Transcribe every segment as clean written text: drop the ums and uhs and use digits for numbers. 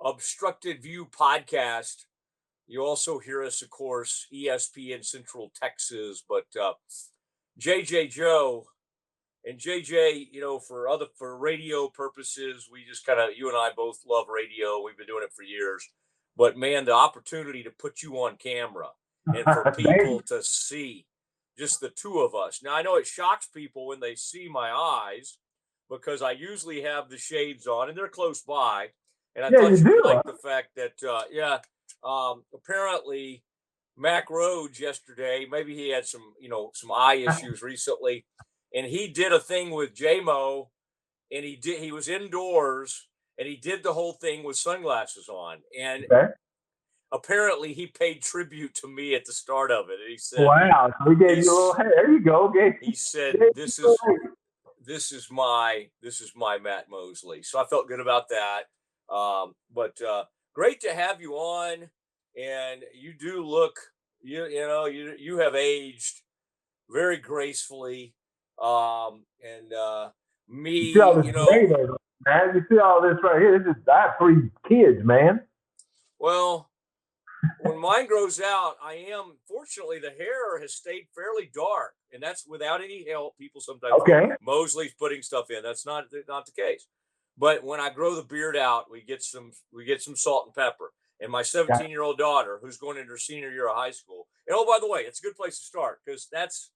Obstructed View podcast. You also hear us, of course, ESPN Central Texas, but JJ Joe and JJ, for radio purposes, we just you and I both love radio. We've been doing it for years, but man, the opportunity to put you on camera and for people to see just the two of us. Now, I know it shocks people when they see my eyes because I usually have the shades on and they're close by. And I thought you would like the fact that, apparently Mac Rhodes yesterday, maybe he had some eye issues recently, and he did a thing with JMO, and he was indoors, and he did the whole thing with sunglasses on. And apparently he paid tribute to me at the start of it. And he said, "Wow, we gave you a little, hey, there you go." Okay. He said, This is my Matt Mosley. So I felt good about that. But great to have you on, and you do look, you have aged very gracefully. Me, you see all this man. You see all this right here. I have 3 kids, man. Well, when mine grows out, fortunately, the hair has stayed fairly dark, and that's without any help. People sometimes think Mosley's putting stuff in. That's not the case. But when I grow the beard out, we get some salt and pepper. And my 17-year-old daughter, who's going into her senior year of high school. And oh, by the way, it's a good place to start because that's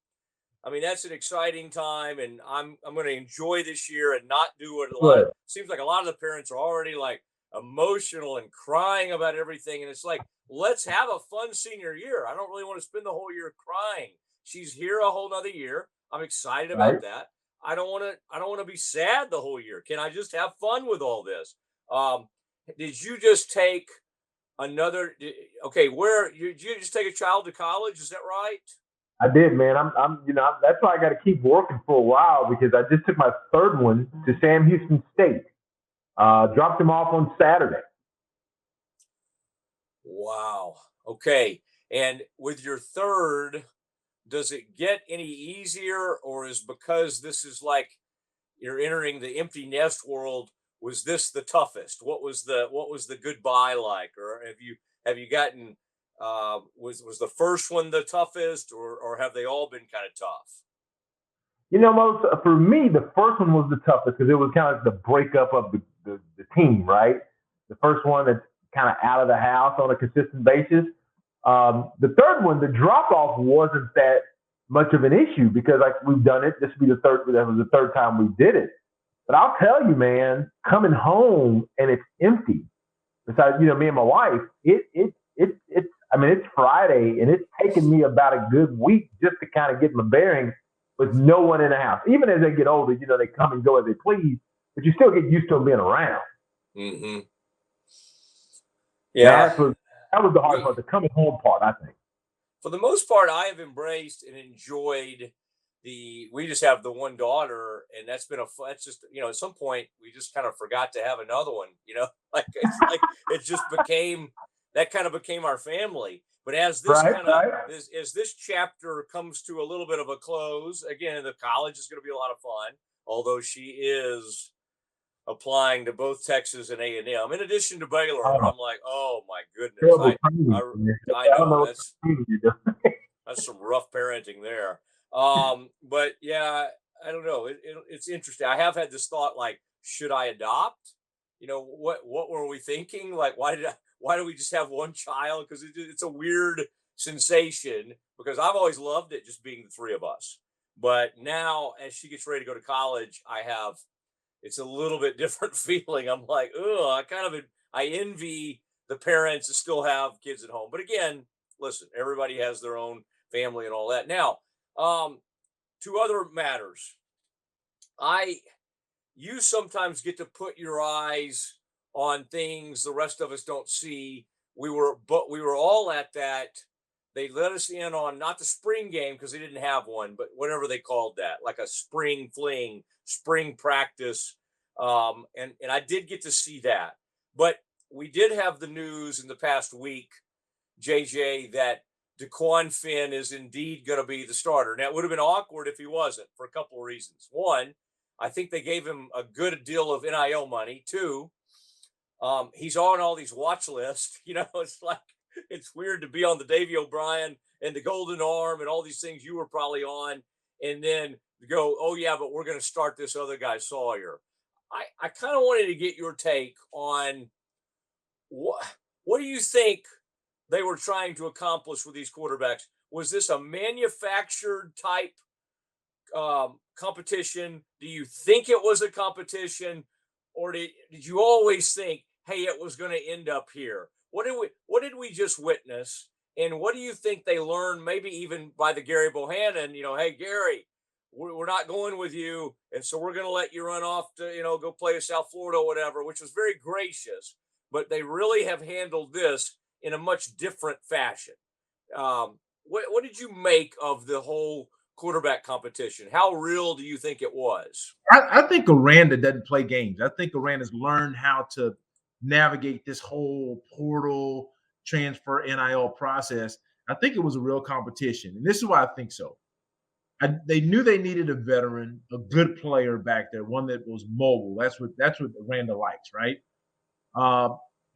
an exciting time, and I'm going to enjoy this year and not do it a lot. It seems like a lot of the parents are already like emotional and crying about everything, and it's like, let's have a fun senior year. I don't really want to spend the whole year crying. She's here a whole nother year. I'm excited about that. I don't want to be sad the whole year. Can I just have fun with all this? Did you just take another? Okay, did you just take a child to college? Is that right? I did, man. That's why I got to keep working for a while because I just took my 3rd one to Sam Houston State. Dropped him off on Saturday. Wow. Okay. And with your 3rd, does it get any easier, or is because this is like you're entering the empty nest world? Was this the toughest? What was the goodbye like, or have you gotten? Was the first one the toughest, or have they all been kind of tough? For me, the first one was the toughest because it was kind of the breakup of the team, right? The first one that's kind of out of the house on a consistent basis. The 3rd one, the drop off wasn't that much of an issue because we've done it. This would be that was the 3rd time we did it. But I'll tell you, man, coming home and it's empty. Besides, me and my wife, it's Friday and it's taken me about a good week just to kind of get my bearings with no one in the house. Even as they get older, they come and go as they please, but you still get used to them being around. Mm-hmm. Yeah. That was the hard part, the coming home part, I think. For the most part, I have embraced and enjoyed we just have the one daughter, and that's just, at some point we just kind of forgot to have another one, it just became our family. But as this as this chapter comes to a little bit of a close, again, the college is going to be a lot of fun, although she is applying to both Texas and A&M, in addition to Baylor. I'm like, oh my goodness. I know that's some rough parenting there. But yeah, I don't know. It's interesting. I have had this thought, like, should I adopt? What were we thinking? Like, why do we just have one child? Because it's a weird sensation because I've always loved it just being the 3 of us. But now as she gets ready to go to college, it's a little bit different feeling. I'm like, I envy the parents that still have kids at home. But again, listen, everybody has their own family and all that. Now, 2 other matters. You sometimes get to put your eyes on things the rest of us don't see. We were all at that. They let us in on not the spring game because they didn't have one, but whatever they called that, like a spring fling, spring practice. And I did get to see that. But we did have the news in the past week, JJ, that Dequan Finn is indeed going to be the starter. Now, it would have been awkward if he wasn't for a couple of reasons. One, I think they gave him a good deal of NIL money. 2, He's on all these watch lists. It's like it's weird to be on the Davy O'Brien and the Golden Arm and all these things you were probably on, and then go, oh yeah, but we're going to start this other guy Sawyer. I kind of wanted to get your take on what do you think they were trying to accomplish with these quarterbacks? Was this a manufactured type competition? Do you think it was a competition, or did you always think, hey, it was going to end up here? What did we just witness, and what do you think they learned? Maybe even by the Gary Bohannon, hey Gary, we're not going with you, and so we're going to let you run off to go play in South Florida or whatever, which was very gracious. But they really have handled this in a much different fashion. What did you make of the whole quarterback competition? How real do you think it was? I think Aranda doesn't play games. I think Aranda's learned how to navigate this whole portal transfer NIL process. I think it was a real competition, and this is why I think so. They knew they needed a veteran, a good player back there, one that was mobile. That's what Aranda likes, right?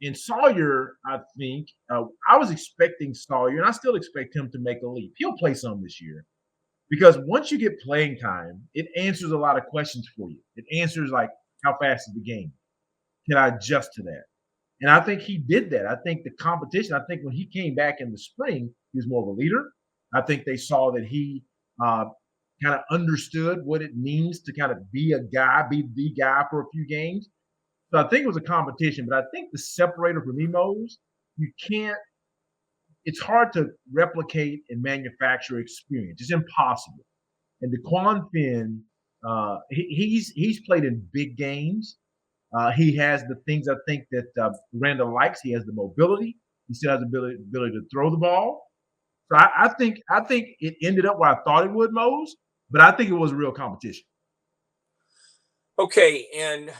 In Sawyer, I think I was expecting Sawyer, and I still expect him to make a leap. He'll play some this year because once you get playing time, it answers a lot of questions for you. It answers like, how fast is the game? Can I adjust to that? And I think he did that. I think the competition, I think when he came back in the spring, he was more of a leader. I think they saw that he kind of understood what it means to kind of be the guy for a few games. So I think it was a competition, but I think the separator for me, Mose, it's hard to replicate and manufacture experience. It's impossible. And Dequan Finn, he's played in big games. He has the things I think that Randall likes. He has the mobility. He still has the ability to throw the ball. So I think it ended up where I thought it would, Mose, but I think it was a real competition. Okay, and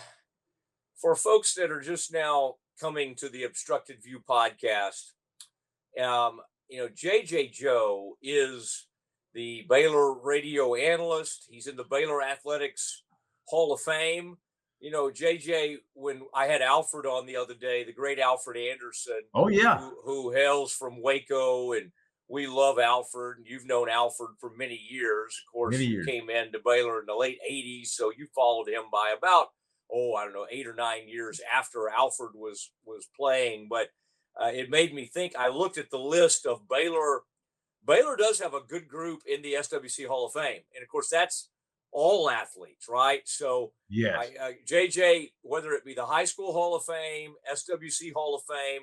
for folks that are just now coming to the Obstructed View podcast, JJ Joe is the Baylor radio analyst. He's in the Baylor Athletics Hall of Fame. JJ, when I had Alfred on the other day, the great Alfred Anderson. Oh, yeah. Who hails from Waco, and we love Alfred. And you've known Alfred for many years. Of course, you came into Baylor in the late 80s, so you followed him by about, I don't know, 8 or 9 years after Alfred was playing. But it made me think. I looked at the list of Baylor. Baylor does have a good group in the SWC Hall of Fame. And, of course, that's all athletes, right? So, yes. JJ, whether it be the High School Hall of Fame, SWC Hall of Fame,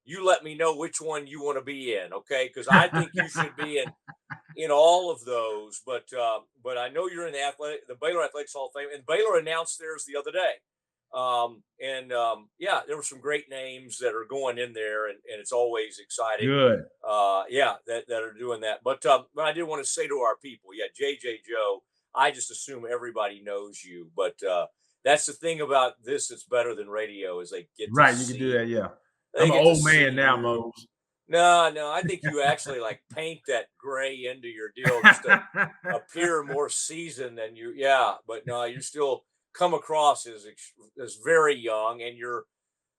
you let me know which one you want to be in, okay? Because I think you should be in all of those. But I know you're in the Baylor Athletics Hall of Fame, and Baylor announced theirs the other day. There were some great names that are going in there, and it's always exciting. Good. That are doing that. But I did want to say to our people, JJ Joe, I just assume everybody knows you. But that's the thing about this that's better than radio is they get to right. You see, can do that, yeah. I'm an old man now, Mose. No, I think you actually like paint that gray into your deal just to appear more seasoned than you. Yeah, but no, you still come across as very young, and you're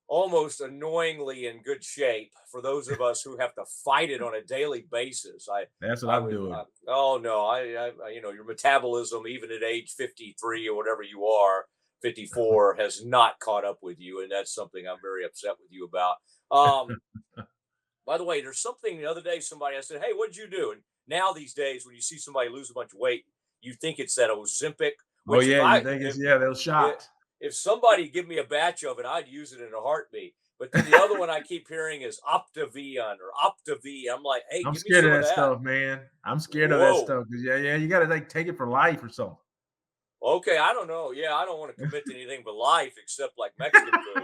almost annoyingly in good shape for those of us who have to fight it on a daily basis. That's what I'm doing. Your metabolism, even at age 53 or whatever you are, 54, has not caught up with you, and that's something I'm very upset with you about. By the way, there's something the other day, I said, hey, what'd you do? And now these days, when you see somebody lose a bunch of weight, you think it's that Ozempic. Oh, yeah, you think it's those shots. If somebody give me a batch of it, I'd use it in a heartbeat. But then the other one I keep hearing is Optavion or Optav. I'm like, hey, I'm scared of that stuff, man. I'm scared of that stuff because you got to take it for life or something. Okay, I don't know. Yeah, I don't want to commit to anything but life except like Mexican food.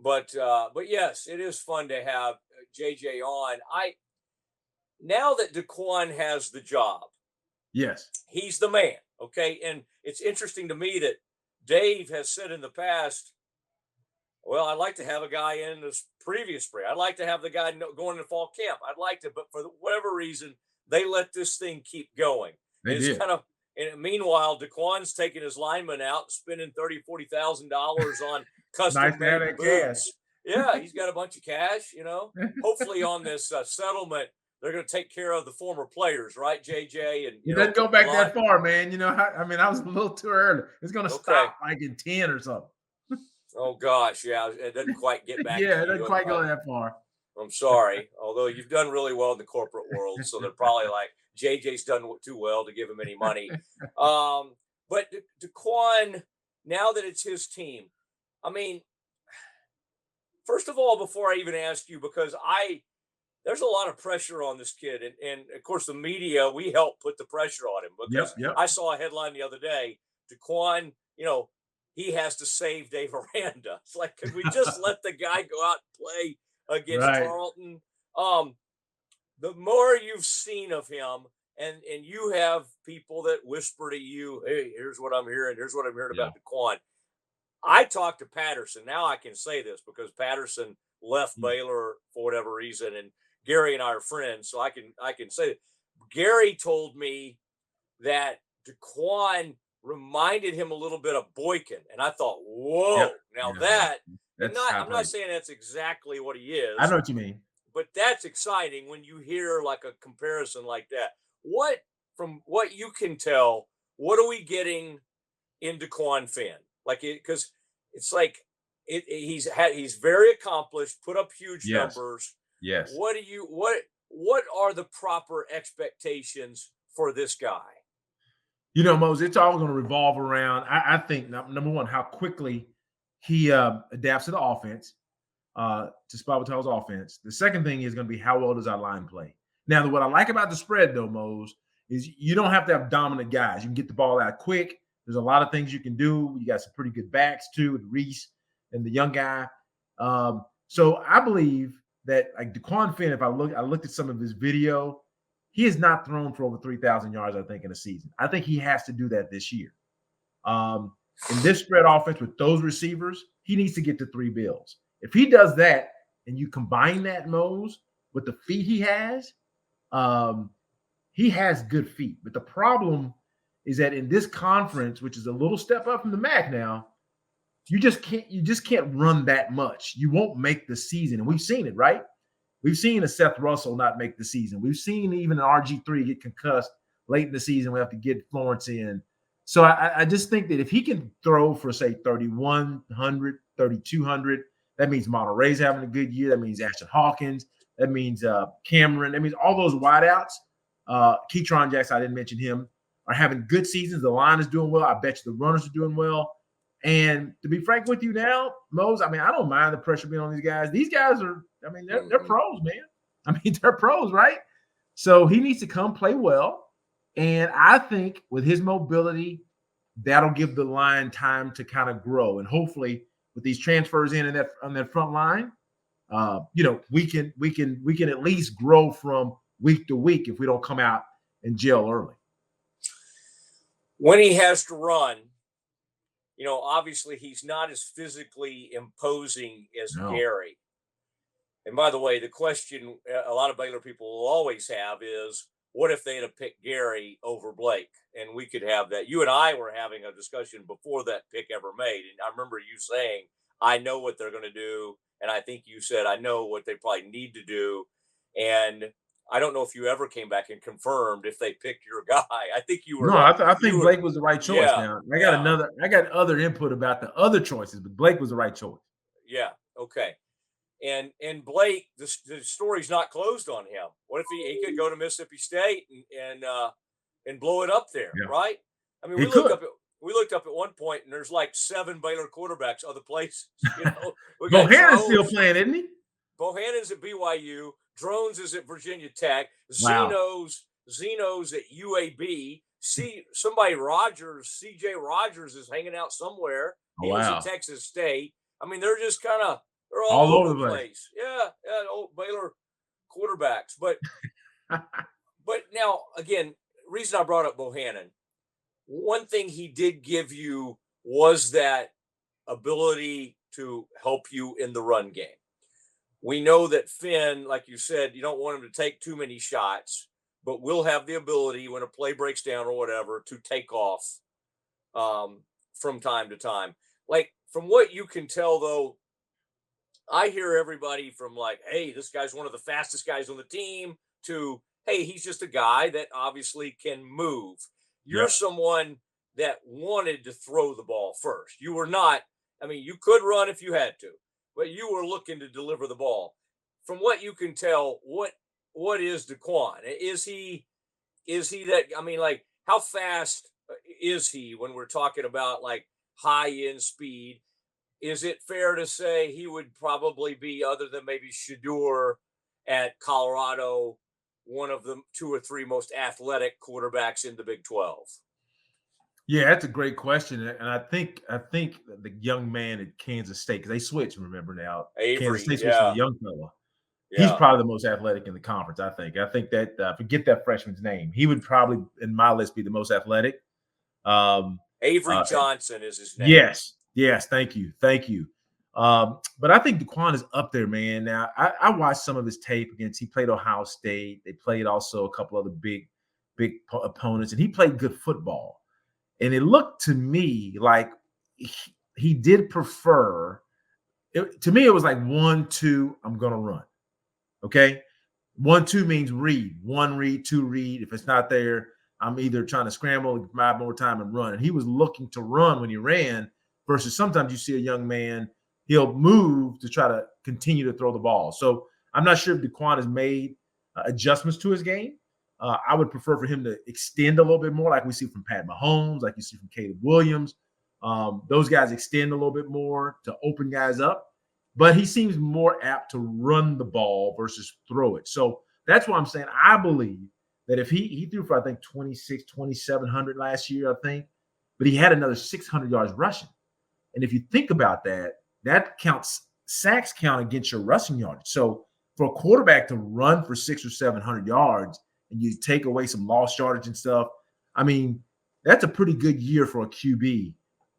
But yes, it is fun to have JJ on. Now that Dequan has the job, yes, he's the man. Okay, and it's interesting to me that Dave has said in the past, well, I'd like to have a guy in this previous spring. I'd like to have the guy going to fall camp. I'd like to, but for whatever reason, they let this thing keep going. They did. And meanwhile, Dequan's taking his lineman out and spending $30,000, $40,000 on custom Nice to have made that cash. boots. Yeah, he's got a bunch of cash, Hopefully on this settlement, they're going to take care of the former players, right, JJ? And It doesn't go back that far, man. I was a little too early. It's going to stop like in 10 or something. Oh, gosh, yeah. It doesn't quite get back Yeah, to it doesn't you. quite go that far. I'm sorry. Although you've done really well in the corporate world, so they're probably like, JJ's done too well to give him any money. But Dequan, now that it's his team, I mean, first of all, before I even ask you, because there's a lot of pressure on this kid. And of course, the media, we help put the pressure on him because Yep. I saw a headline the other day, Dequan, he has to save Dave Aranda. It's like, could we just let the guy go out and play against Tarleton? The more you've seen of him, and you have people that whisper to you, hey, here's what I'm hearing. Here's what I'm hearing about Dequan. I talked to Patterson. Now I can say this because Patterson left Baylor for whatever reason, and Gary and I are friends, so I can say it. Gary told me that Dequan reminded him a little bit of Boykin, and I thought, whoa, I'm not saying that's exactly what he is. I know what you mean, but that's exciting when you hear like a comparison like that. From what you can tell, what are we getting in Dequan Finn? Like because it's like he's very accomplished, put up huge numbers. Yes. What are the proper expectations for this guy? Mose, it's all going to revolve around, I think, number one, how quickly he adapts to the offense, to Spavital's offense. The second thing is going to be how well does our line play. Now, what I like about the spread, though, Mose, is you don't have to have dominant guys. You can get the ball out quick. There's a lot of things you can do. You got some pretty good backs, too, with Reese and the young guy. So I believe that, like Dequan Finn, I looked at some of his video, he has not thrown for over 3,000 yards, I think, in a season. I think he has to do that this year. In this spread offense with those receivers, he needs to get to 3 bills. If he does that and you combine that, Mose, with the feet he has good feet. But the problem is that in this conference, which is a little step up from the MAC now, you just can't run that much. You won't make the season. And we've seen it, right? We've seen a Seth Russell not make the season. We've seen even an RG3 get concussed late in the season. We have to get Florence in. So I just think that if he can throw for, say, 3,100, 3,200, that means Monterey's having a good year. That means Ashton Hawkins. That means Cameron. That means all those wideouts. Keytron Jackson, I didn't mention him, are having good seasons. The line is doing well. I bet you the runners are doing well. And to be frank with you now, Mose, I don't mind the pressure being on these guys. These guys are, they're pros, man. They're pros, right? So he needs to come play well. And I think with his mobility, that'll give the line time to kind of grow. And hopefully with these transfers on that front line, we can at least grow from week to week if we don't come out and gel early. When he has to run, obviously he's not as physically imposing as Gary. And by the way, the question a lot of Baylor people will always have is, what if they'd have picked Gary over Blake? And we could have that. You and I were having a discussion before that pick ever made. And I remember you saying, I know what they're going to do. And I think you said, I know what they probably need to do. And I don't know if you ever came back and confirmed if they picked your guy. I think you were. No, I think Blake was the right choice. Now I got other input about the other choices, but Blake was the right choice. Yeah. Okay. And Blake, the story's not closed on him. What if he could go to Mississippi State and blow it up there, right? We looked up at one point, and there's like 7 Baylor quarterbacks other places. Bohannon's still playing, isn't he? Bohannon's at BYU. Drones is at Virginia Tech. Wow. Zeno's at UAB. CJ Rogers is hanging out somewhere. He was at Texas State. They're just they're all over the place. Yeah, old Baylor quarterbacks. But but now again, reason I brought up Bohannon, one thing he did give you was that ability to help you in the run game. We know that Finn, like you said, you don't want him to take too many shots. but will have the ability when a play breaks down or whatever to take off from time to time. Like from what you can tell, though, I hear everybody from like, hey, this guy's one of the fastest guys on the team to, hey, he's just a guy that obviously can move. You're Yep. someone that wanted to throw the ball first. You were not, I mean, you could run if you had to, but you were looking to deliver the ball. From what you can tell, what is Dequan? Is he that, I mean, like how fast is he when we're talking about like high end speed? Is it fair to say he would probably be, other than maybe Shador at Colorado, one of the 2 or 3 most athletic quarterbacks in the Big 12? Yeah, that's a great question, and I think the young man at Kansas State, because they switched. Remember now, Kansas Avery, State switched to the yeah, young fella. He's yeah. probably the most athletic in the conference. I think. That forget that freshman's name. He would probably, in my list, be the most athletic. Um, Avery uh, Johnson is his name. yes. Thank you. But I think Dequan is up there, man. Now I watched some of his tape against. He played Ohio State. They played also a couple other big opponents, and he played good football. And it looked to me like he did prefer. To me, it was like 1-2. I'm gonna run. Okay, 1-2 means read. 1 read, 2 read. If it's not there, I'm either trying to scramble, provide more time, and run. And he was looking to run when he ran. Versus sometimes you see a young man, he'll move to try to continue to throw the ball. So I'm not sure if Dequan has made adjustments to his game. I would prefer for him to extend a little bit more, like we see from Pat Mahomes, like you see from Caleb Williams. Those guys extend a little bit more to open guys up, but he seems more apt to run the ball versus throw it. So that's why I'm saying I believe that if he threw for, I think, 2,700 last year, I think, but he had another 600 yards rushing. And if you think about that, that counts, sacks count against your rushing yardage. So for a quarterback to run for 600 or 700 yards, and you take away some lost yardage and stuff, I mean, that's a pretty good year for a QB.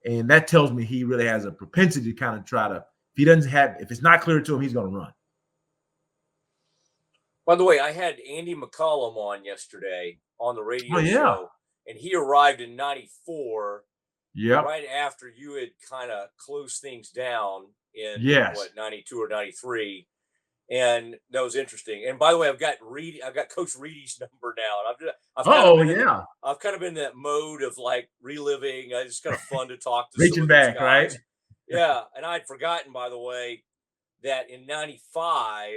And that tells me he really has a propensity to kind of try to, if it's not clear to him, he's going to run. By the way, I had Andy McCollum on yesterday on the radio show, and he arrived in 94. Yep. Right after you had kind of closed things down in 92 or 93. And that was interesting. And by the way, I've got Coach Reedy's number now. And I've kind of been in that mode of like reliving. It's kind of fun to talk to reaching back, guys. right? Yeah. And I'd forgotten, by the way, that in 95,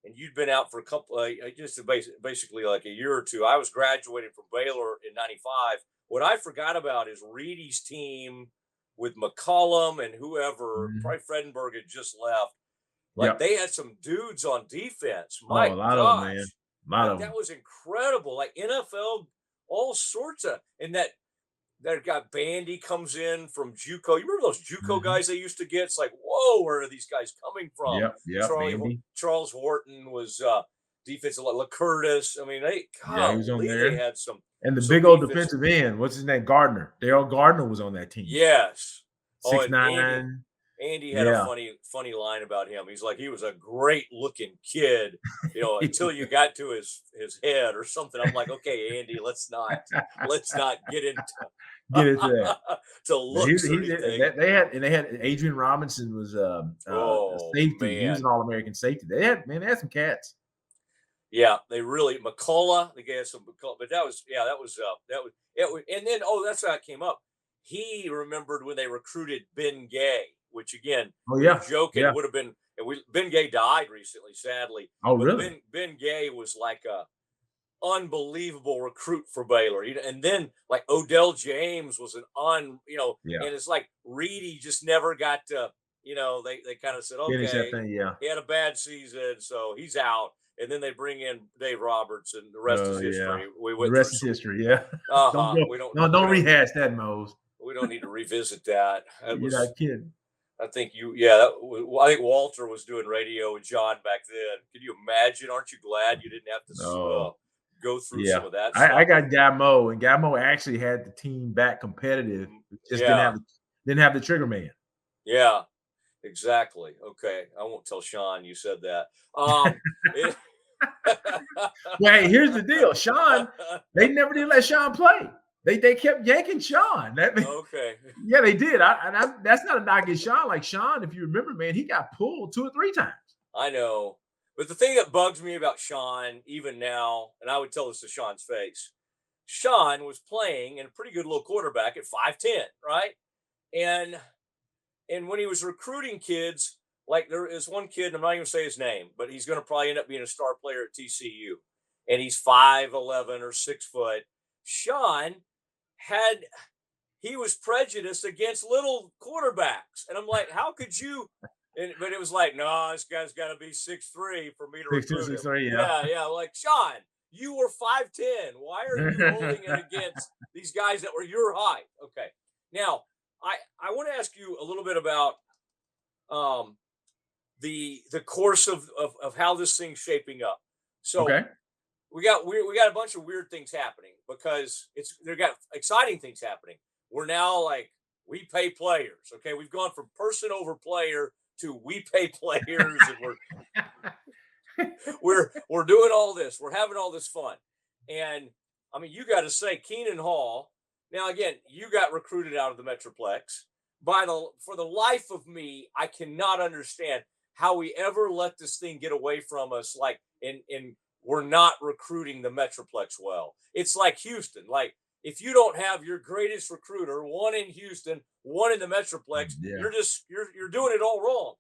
and you'd been out for a couple, just basically like a year or two. I was graduating from Baylor in 95. What I forgot about is Reedy's team with McCollum and whoever, probably Fredenberg had just left. Like they had some dudes on defense. My gosh, that was incredible. Like NFL, all sorts of, and that got Bandy comes in from JUCO. You remember those JUCO guys they used to get? It's like, whoa, where are these guys coming from? Charles Horton was defensive, like Curtis. I mean, he was on there. They had some. And the big old defensive end, what's his name? Gardner. Daryl Gardner was on that team. Yes. 6'9". Andy had a funny line about him. He's like, he was a great looking kid, until you got to his head or something. I'm like, okay, Andy, let's not get into that. to looks or anything. They had Adrian Robinson was a safety. Man. He was an All-American safety. They had some cats. Yeah, they really McCullough. They gave some McCullough, but that was and then that's how it came up. He remembered when they recruited Ben Gay, which again, joking would have been. Ben Gay died recently, sadly. Oh, really? Ben Gay was like a unbelievable recruit for Baylor, and then like Odell James was and it's like Reedy just never got to. They kind of said, okay, he had a bad season, so he's out. And then they bring in Dave Roberts, and the rest is history. The rest is history. Yeah. Don't rehash that, Mose. We don't need to revisit that. You're not kidding. I think I think Walter was doing radio with John back then. Can you imagine? Aren't you glad you didn't have to go through some of that stuff? I got Gamo, and Gamo actually had the team back competitive. Just didn't have the trigger man. Yeah. Exactly. Okay. I won't tell Sean you said that. Well, hey, here's the deal. Sean, they never did let Sean play. They kept yanking Sean. Okay. Yeah, they did. That's not a knock at Sean. Like Sean, if you remember, man, he got pulled 2 or 3 times. I know. But the thing that bugs me about Sean, even now, and I would tell this to Sean's face, Sean was playing and a pretty good little quarterback at 5'10", right? And when he was recruiting kids, like there is one kid, I'm not even gonna say his name, but he's gonna probably end up being a star player at TCU. And he's 5'11" or 6 foot. Sean he was prejudiced against little quarterbacks. And I'm like, how could you? But it was like, no, this guy's got to be 6'3" for me to recruit him. 6'3", Yeah. Like, Sean, you were 5'10". Why are you holding it against these guys that were your height? Okay. Now, I want to ask you a little bit about the course of how this thing's shaping up. So Okay. we got a bunch of weird things happening because they got exciting things happening. We're now like, we pay players. Okay, we've gone from person over player to we pay players, and we're doing all this. We're having all this fun, and I mean, you got to say, Keenan Hall. Now, again, you got recruited out of the Metroplex. For the life of me, I cannot understand how we ever let this thing get away from us. Like, in we're not recruiting the Metroplex well. It's like Houston. Like, if you don't have your greatest recruiter, one in Houston, one in the Metroplex, you're doing it all wrong.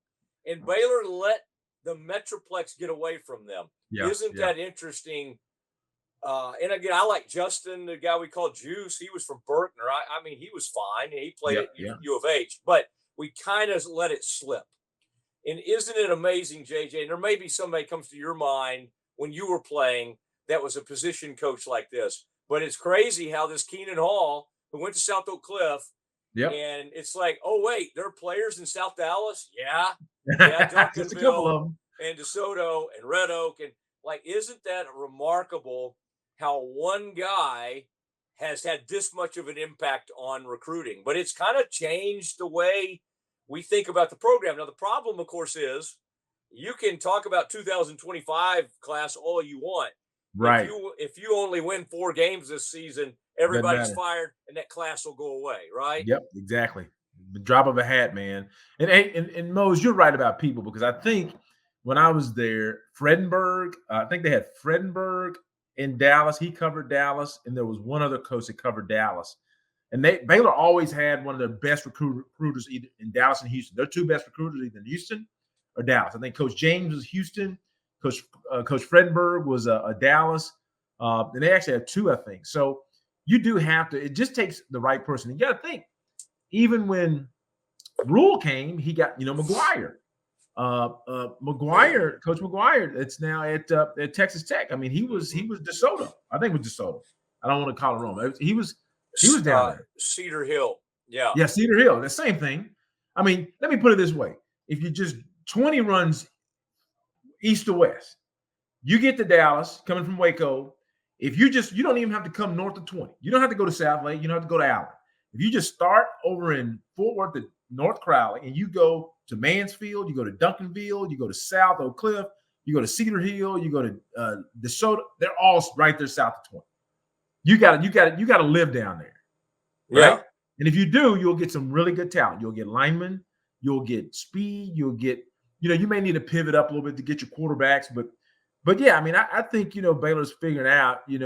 And Baylor let the Metroplex get away from them. Isn't that interesting? And again, I like Justin, the guy we call Juice. He was from Berkner. I mean, he was fine. He played at U of H, but we kind of let it slip. And isn't it amazing, JJ? And there may be somebody comes to your mind when you were playing that was a position coach like this. But it's crazy how this Keenan Hall, who went to South Oak Cliff, and it's like, oh, wait, there are players in South Dallas? Yeah, just a couple of them. And DeSoto and Red Oak. And, like, isn't that remarkable how one guy has had this much of an impact on recruiting? But it's kind of changed the way we think about the program. Now, the problem, of course, is you can talk about 2025 class all you want. Right. If you only win 4 games this season, everybody's fired and that class will go away, right? Yep, exactly. The drop of a hat, man. And Mose, you're right about people, because I think when I was there, Fredenberg, I think they had Fredenberg in Dallas. He covered Dallas, and there was one other coach that covered Dallas. And Baylor always had one of their best recruiters either in Dallas and Houston. Their 2 best recruiters either in Houston or Dallas. I think Coach James was Houston. Coach Fredenberg was a Dallas. And they actually had 2, I think. So you do have to – it just takes the right person. You got to think, even when Rule came, he got, McGuire. Coach McGuire, it's now at Texas Tech. I mean, he was DeSoto. I think it was DeSoto. I don't want to call it wrong. He was down there. Cedar Hill. Yeah. Yeah, Cedar Hill. The same thing. I mean, let me put it this way. If you just 20 runs east to west, you get to Dallas coming from Waco. If you don't even have to come north of 20. You don't have to go to South Lake. You don't have to go to Allen. If you just start over in Fort Worth at North Crowley and you go to Mansfield, you go to Duncanville, you go to South Oak Cliff, you go to Cedar Hill, you go to DeSoto, they're all right there south of 20. You got to live down there. Right? Yeah. And if you do, you'll get some really good talent. You'll get linemen, you'll get speed, you'll get, you may need to pivot up a little bit to get your quarterbacks, but yeah, I mean, I think, Baylor's figuring out, when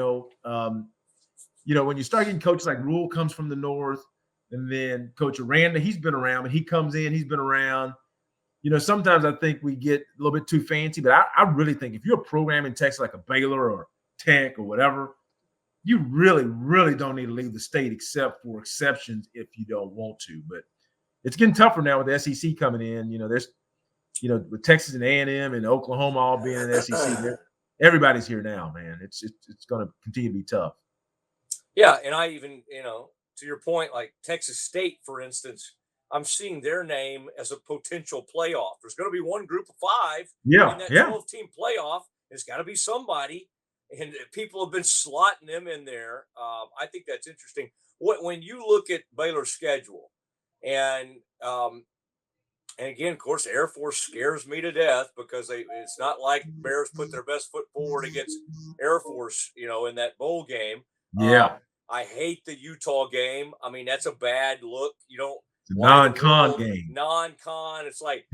you start getting coaches like Rule comes from the north, and then Coach Aranda, he's been around, and he comes in, he's been around. Sometimes I think we get a little bit too fancy, but I really think if you're a program in Texas like a Baylor or Tech or whatever, you really, really don't need to leave the state except for exceptions if you don't want to. But it's getting tougher now with the SEC coming in. There's, with Texas and A&M and Oklahoma all being in the SEC, everybody's here now, man. It's going to continue to be tough. Yeah, and I even, to your point, like Texas State, for instance, I'm seeing their name as a potential playoff. There's going to be one group of 5 in that 12-team playoff. There's got to be somebody, and people have been slotting them in there. I think that's interesting. When you look at Baylor's schedule, and And again, of course, Air Force scares me to death because it's not like Bears put their best foot forward against Air Force, in that bowl game. Yeah. I hate the Utah game. I mean, that's a bad look. You don't It's a why the non-con world game. non-con. It's like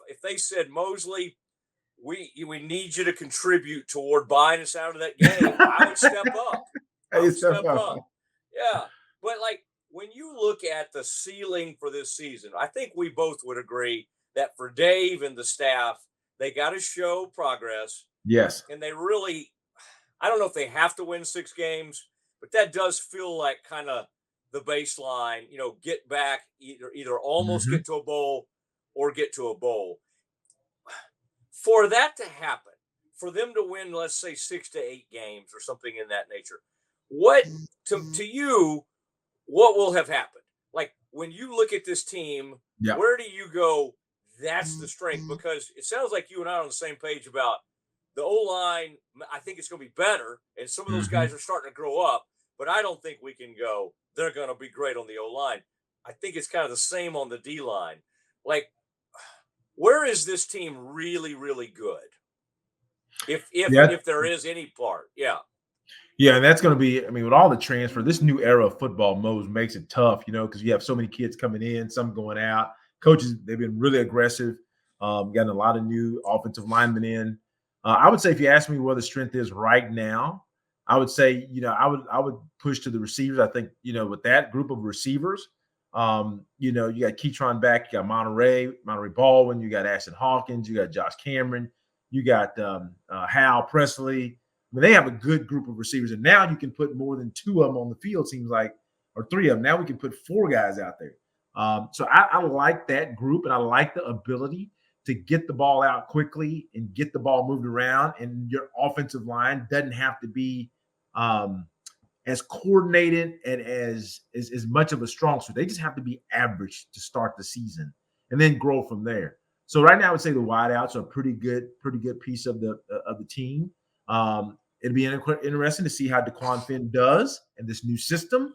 if they said, Mosley, we need you to contribute toward buying us out of that game, I would step up. I would step up. Yeah. But like when you look at the ceiling for this season, I think we both would agree that for Dave and the staff, they got to show progress. Yes. And they really, I don't know if they have to win 6 games, but that does feel like kind of the baseline, get back, either almost get to a bowl or get to a bowl. For that to happen, for them to win, let's say 6 to 8 games or something in that nature, what to you, what will have happened? Like when you look at this team, where do you go? That's the strength, because it sounds like you and I are on the same page about the O-line. I think it's going to be better, and some of those guys are starting to grow up, but I don't think we can go, they're going to be great on the O-line. I think it's kind of the same on the D-line. Like, where is this team really, really good? If there is any part, yeah. Yeah, and that's going to be, I mean, with all the transfer, this new era of football makes it tough, because you have so many kids coming in, some going out. Coaches, they've been really aggressive, gotten a lot of new offensive linemen in. I would say if you ask me where the strength is right now, I would say, I would push to the receivers. I think, with that group of receivers, you got Keytron back, you got Monterey Baldwin, you got Ashton Hawkins, you got Josh Cameron, you got Hal Presley. I mean, they have a good group of receivers, and now you can put more than 2 of them on the field, seems like, or 3 of them. Now we can put 4 guys out there. So I like that group, and I like the ability to get the ball out quickly and get the ball moved around, and your offensive line doesn't have to be as coordinated and as much of a strong suit. They just have to be average to start the season and then grow from there. So right now I would say the wideouts are a pretty good piece of the team. It'd be interesting to see how Dequan Finn does in this new system.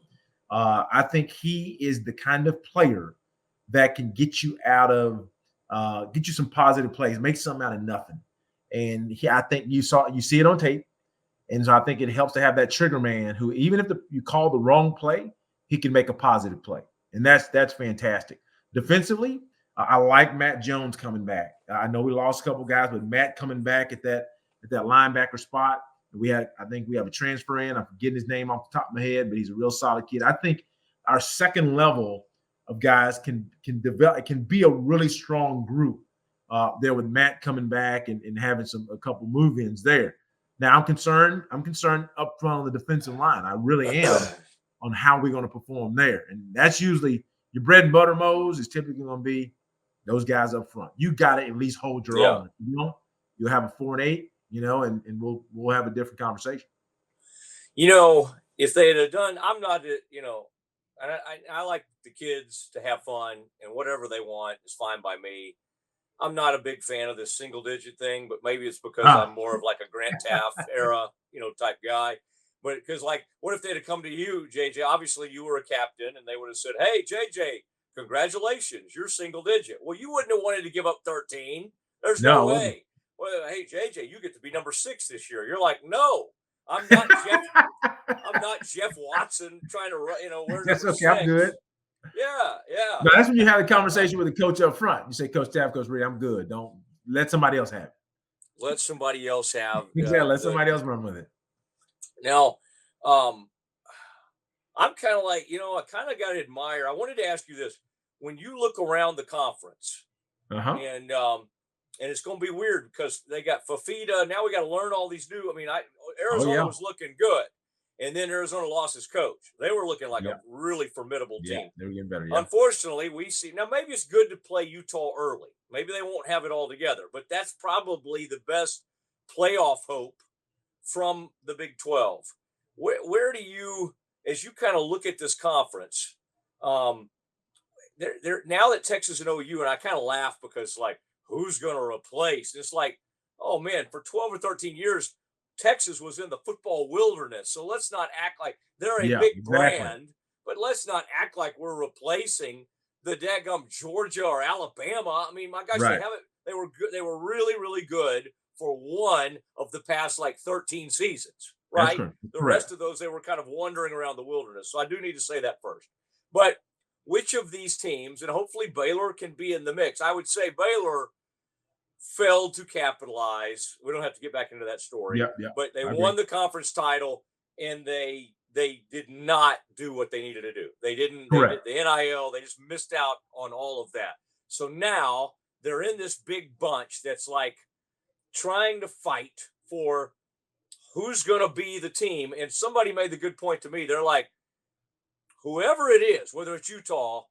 I think he is the kind of player that can get you get you some positive plays, make something out of nothing. And I think you see it on tape. And so I think it helps to have that trigger man who, even if you call the wrong play, he can make a positive play. And that's fantastic. Defensively, I like Matt Jones coming back. I know we lost a couple guys, but Matt coming back at that linebacker spot. I think we have a transfer in. I'm forgetting his name off the top of my head, but he's a real solid kid. I think our second level of guys can develop. It can be a really strong group there with Matt coming back and having a couple move-ins there. Now I'm concerned up front on the defensive line. I really am on how we're going to perform there. And that's usually your bread and butter, Mose, is typically going to be those guys up front. You got to at least hold your own. You'll have a 4-8, and we'll have a different conversation. If they had done, I'm not, I like the kids to have fun, and whatever they want is fine by me. I'm not a big fan of this single digit thing, but maybe it's because I'm more of like a Grant Taft era, type guy. But because what if they'd have come to you, JJ? Obviously you were a captain, and they would have said, "Hey, JJ, congratulations, you're single digit." Well, you wouldn't have wanted to give up 13. There's no way. Well, hey, JJ, you get to be number 6 this year. You're like, no, I'm not Jeff. I'm not Jeff Watson trying to, wear That's number okay. 6. I'm good. Yeah. No, that's when you have a conversation with the coach up front. You say, Coach Taft, Coach Reed, I'm good. Don't let somebody else have it. Let somebody else have. Let somebody else run with it. Now, I'm kind of like, I kind of got to admire. I wanted to ask you this: when you look around the conference, and it's going to be weird because they got Fafita. Now we got to learn all these new. I mean, Arizona was looking good. And then Arizona lost his coach. They were looking like a really formidable team. Yeah, they were getting better. Unfortunately, we see now. Maybe it's good to play Utah early. Maybe they won't have it all together, but that's probably the best playoff hope from the Big 12. Where do you, as you kind of look at this conference, there now that Texas and OU, and I kind of laugh because who's going to replace? It's like, oh man, for 12 or 13 years. Texas was in the football wilderness. So let's not act like they're a big brand, but let's not act like we're replacing the daggum Georgia or Alabama. I mean, my gosh, Right. they were good. They were really, really good for one of the past like 13 seasons, That's right? correct. The Correct. rest of those, they were kind of wandering around the wilderness. So I do need to say that first. But which of these teams, and hopefully Baylor can be in the mix. I would say Baylor failed to capitalize. We don't have to get back into that story, Yep. Yep. but they I won agree. the conference title and they did not do what they needed to do. They didn't. They did Correct. the NIL. They just missed out on all of that. So now they're in this big bunch that's like trying to fight for who's going to be the team. And somebody made the good point to me. They're like, whoever it is, whether it's Utah,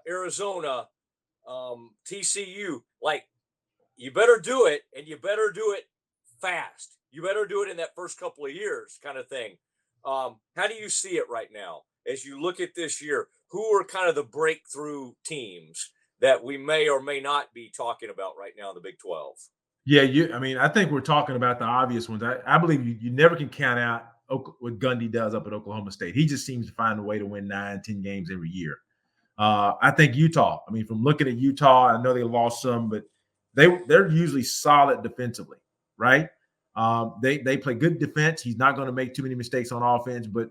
Arizona, TCU, like you better do it, and you better do it fast. You better do it in that first couple of years, kind of thing. How do you see it right now as you look at this year? Who are kind of the breakthrough teams that we may or may not be talking about right now in the Big 12? Yeah, I mean, I think we're talking about the obvious ones. I believe you never can count out what Gundy does up at Oklahoma State. He just seems to find a way to win 9, 10 games every year. I think Utah. I mean, from looking at Utah, I know they lost some, but they're usually solid defensively, right? They play good defense. He's not going to make too many mistakes on offense. But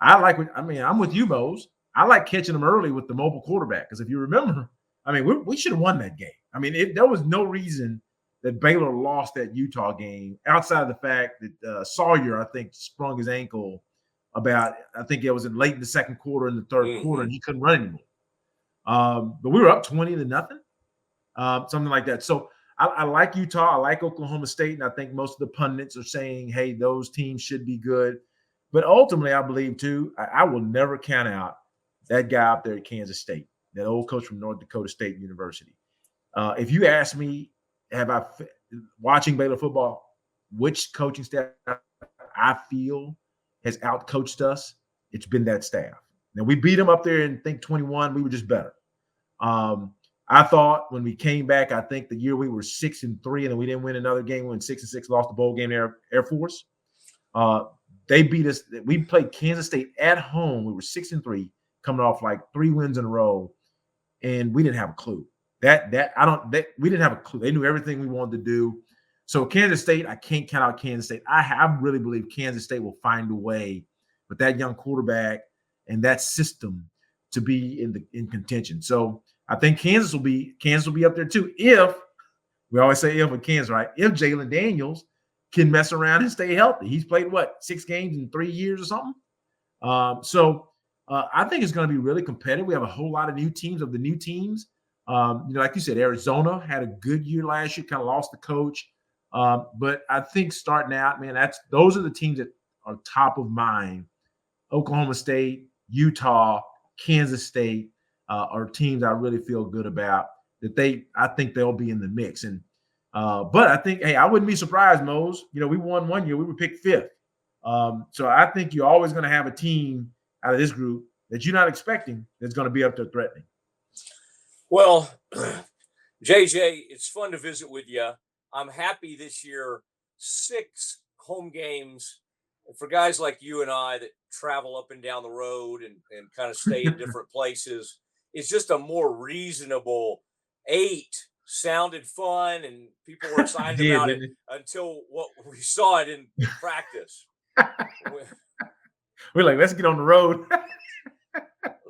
I'm with you, Mose. I like catching them early with the mobile quarterback because if you remember, I mean, we should have won that game. I mean, there was no reason that Baylor lost that Utah game outside of the fact that Sawyer, I think, sprung his ankle I think it was late in the second quarter and the third quarter, and he couldn't run anymore. But we were up 20-0, something like that. So I like Utah. I like Oklahoma State. And I think most of the pundits are saying, hey, those teams should be good. But ultimately, I believe, too, I will never count out that guy up there at Kansas State, that old coach from North Dakota State University. If you ask me, watching Baylor football, which coaching staff I feel has outcoached us, it's been that staff. Now, we beat them up there in, I think, 21. We were just better. I thought when we came back, I think the year we were 6-3 and then we didn't win another game. We went 6-6, lost the bowl game Air Force. They beat us. We played Kansas State at home. We were 6-3, coming off like 3 wins in a row, and we didn't have a clue. We didn't have a clue. They knew everything we wanted to do. So Kansas State, I can't count out Kansas State. I really believe Kansas State will find a way with that young quarterback and that system to be in contention. So I think Kansas will be up there too. If we always say if with Kansas, right? If Jalen Daniels can mess around and stay healthy, he's played 6 games in 3 years or something. So I think it's going to be really competitive. We have a whole lot of new teams. Of the new teams, like you said, Arizona had a good year last year. Kind of lost the coach, but I think starting out, man, those are the teams that are top of mind. Oklahoma State, Utah, Kansas State are teams I really feel good about that I think they'll be in the mix. And but I think, hey, I wouldn't be surprised, Mose. We won one year, we were picked 5th. So I think you're always going to have a team out of this group that you're not expecting that's going to be up there threatening. Well, JJ, it's fun to visit with you. I'm happy this year, 6 home games. And for guys like you and I that travel up and down the road and kind of stay in different places, it's just a more reasonable 8 sounded fun and people were excited about it until what we saw it in practice. We're like, let's get on the road.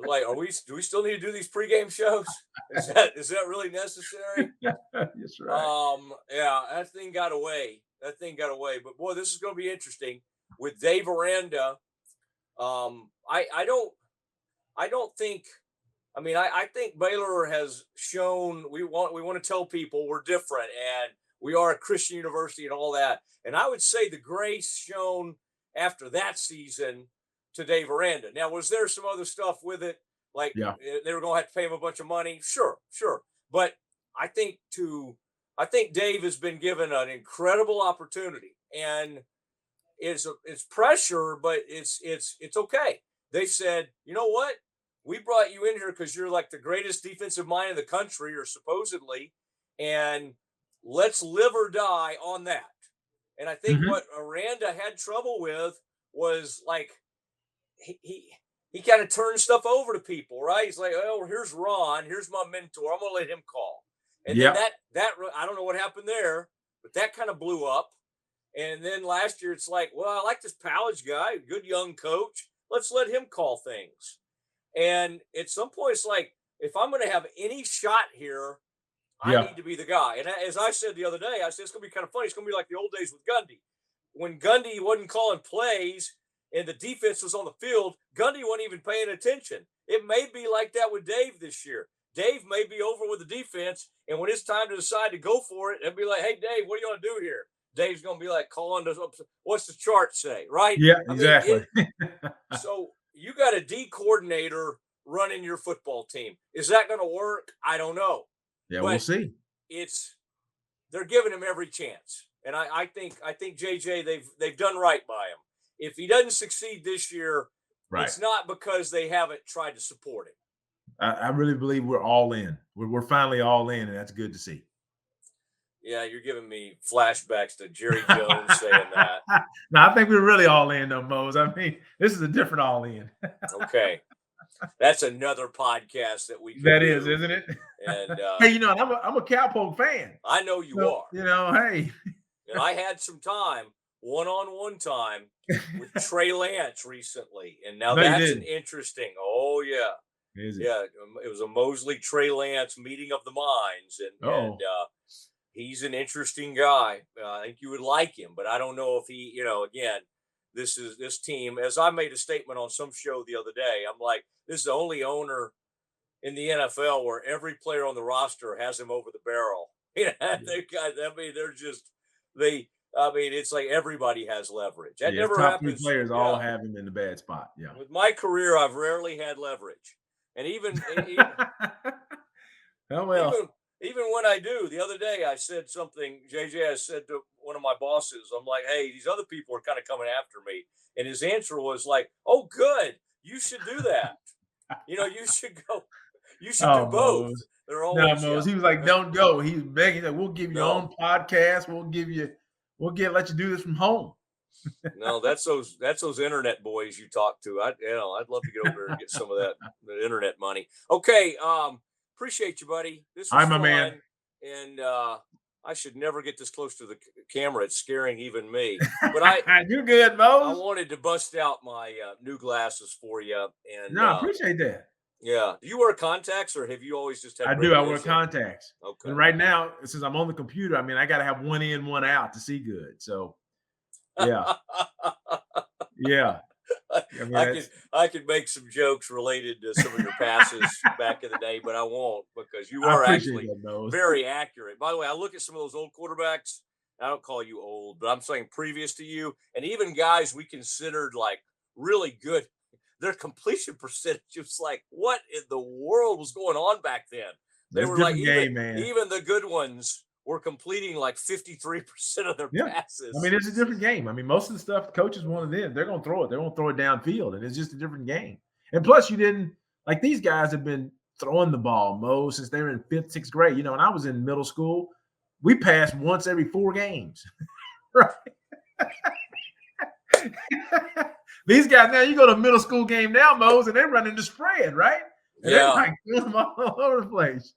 Like, do we still need to do these pregame shows? Is that really necessary? That's right. Yeah, that thing got away. But boy, this is going to be interesting with Dave Aranda. I don't think. I mean, I think Baylor has shown we want to tell people we're different and we are a Christian university and all that. And I would say the grace shown after that season to Dave Aranda. Now, was there some other stuff with it? Like they were going to have to pay him a bunch of money? Sure. But I think Dave has been given an incredible opportunity, and it's pressure, but it's okay. They said, you know what? We brought you in here because you're like the greatest defensive mind in the country, or supposedly, and let's live or die on that. And I think what Aranda had trouble with was like he kind of turns stuff over to people, right? He's like, oh, here's Ron, here's my mentor. I'm gonna let him call. And then that I don't know what happened there, but that kind of blew up. And then last year, it's like, well, I like this Powledge guy, good young coach. Let's let him call things. And at some point, it's like, if I'm going to have any shot here, I need to be the guy. And as I said the other day, I said, it's going to be kind of funny. It's going to be like the old days with Gundy. When Gundy wasn't calling plays and the defense was on the field, Gundy wasn't even paying attention. It may be like that with Dave this year. Dave may be over with the defense, and when it's time to decide to go for it, it'll be like, hey, Dave, what are you going to do here? Dave's going to be like calling, what's the chart say, right? Yeah, exactly. So you got a D coordinator running your football team. Is that going to work? I don't know. Yeah, we'll see. They're giving him every chance, and I think JJ they've done right by him. If he doesn't succeed this year, it's not because they haven't tried to support him. I really believe we're all in. We're finally all in, and that's good to see. Yeah, you're giving me flashbacks to Jerry Jones saying that. No, I think we're really all in, though, Mose. I mean, this is a different all in. Okay. That's another podcast that we can do. Isn't it? And hey, I'm a Cowpoke fan. I know you are. Hey. And I had some time, one-on-one time with Trey Lance recently, and now that's an interesting. Oh yeah. Yeah, it was a Mosley Trey Lance meeting of the minds, and he's an interesting guy. I think you would like him, but I don't know if he, again, this team, as I made a statement on some show the other day, I'm like, this is the only owner in the NFL where every player on the roster has him over the barrel. It's like everybody has leverage. That never top happens. 3 players all have him in the bad spot. Yeah. With my career, I've rarely had leverage. And even even when I do, the other day I said something, JJ, I said to one of my bosses, I'm like, hey, these other people are kind of coming after me. And his answer was like, oh, good. You should do that. You should go. You should do both. Mose. They're always. Mose. He was like, don't go. He was begging that we'll give you your own podcast. Let you do this from home. No, that's those internet boys you talk to. I'd love to get over there and get some of the internet money. Okay, appreciate you, buddy. This was fun, my man. And I should never get this close to the camera. It's scaring even me. But you're good, Mose. I wanted to bust out my new glasses for you. And I appreciate that. Yeah. Do you wear contacts, or have you always just had? I do. I wear contacts. Okay. And right now, since I'm on the computer, I got to have one in, one out to see good. So. Yeah. Yeah. I could make some jokes related to some of your passes back in the day, but I won't, because you are actually very accurate. By the way, I look at some of those old quarterbacks. I don't call you old, but I'm saying previous to you, and even guys we considered like really good. Their completion percentage was like, what in the world was going on back then? They were like, even the good ones were completing like 53% of their passes. It's a different game. Most of the stuff coaches want to do, they're going to throw it. They're going to throw it downfield, and it's just a different game. And plus, you didn't like these guys have been throwing the ball, Mo, since they were in 5th, 6th grade. When I was in middle school, we passed once every 4 games, right? These guys now, you go to a middle school game now, Mose, and they're running the spread, right? And they're like throwing them all over the place.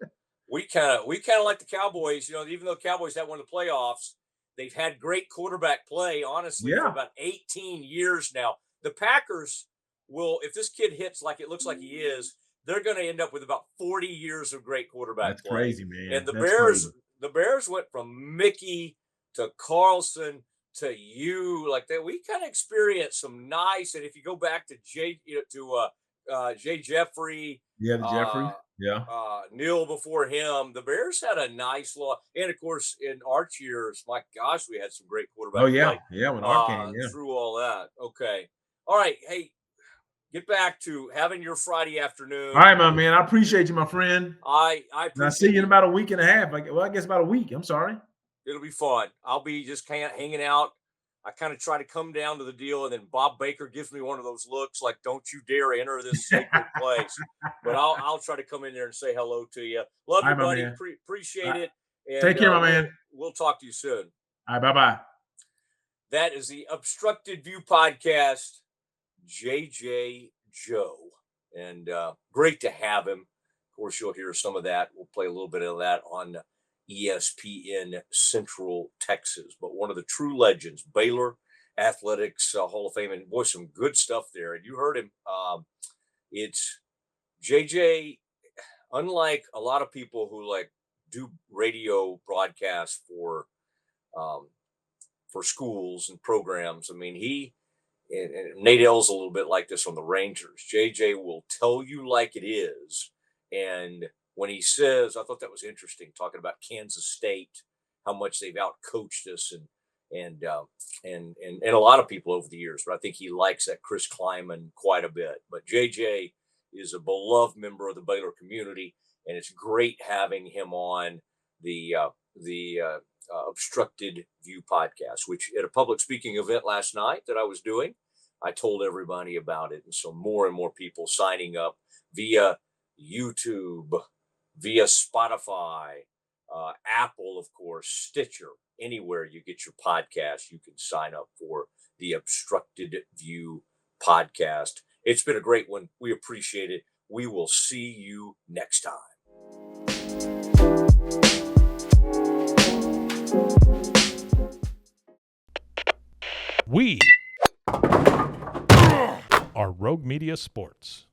We kind of like the Cowboys, even though Cowboys haven't won the playoffs, they've had great quarterback play, honestly, for about 18 years now. The Packers will, if this kid hits like it looks like he is, they're going to end up with about 40 years of great quarterback play. That's crazy, man. And the Bears went from Mickey to Carlson to you, like that. We kind of experienced some nice, and if you go back to Jay Jeffrey, Jeffrey. Neil before him, the Bears had a nice lot. And of course, in Arch years, my gosh, we had some great quarterbacks. Oh, yeah. Yeah, when Arch came, through all that. Okay. All right. Hey, get back to having your Friday afternoon. All right, my man. I appreciate you, my friend. I appreciate and I'll see you in about a week and a half. I guess about a week. I'm sorry. It'll be fun. I'll be just hanging out. I kind of try to come down to the deal, and then Bob Baker gives me one of those looks like, don't you dare enter this sacred place. But I'll try to come in there and say hello to you. Love you, buddy. Appreciate it. And, take care, my man. We'll talk to you soon. All right, bye-bye. That is the Obstructed View Podcast. JJ Joe. and great to have him. Of course, you'll hear some of that. We'll play a little bit of that on ESPN Central Texas. But one of the true legends, Baylor Athletics Hall of Fame, and boy, some good stuff there. And you heard him. It's JJ. Unlike a lot of people who like do radio broadcasts for schools and programs, I mean, and Nate L's a little bit like this on the Rangers. JJ will tell you like it is. And when he says, I thought that was interesting, talking about Kansas State, how much they've outcoached us and a lot of people over the years. But I think he likes that Chris Kleiman quite a bit. But JJ is a beloved member of the Baylor community, and it's great having him on the Obstructed View podcast, which at a public speaking event last night that I was doing, I told everybody about it. And so more and more people signing up via YouTube, via Spotify, Apple, of course, Stitcher, anywhere you get your podcast, you can sign up for the Obstructed View podcast. It's been a great one. We appreciate it. We will see you next time. We are Rogue Media Sports.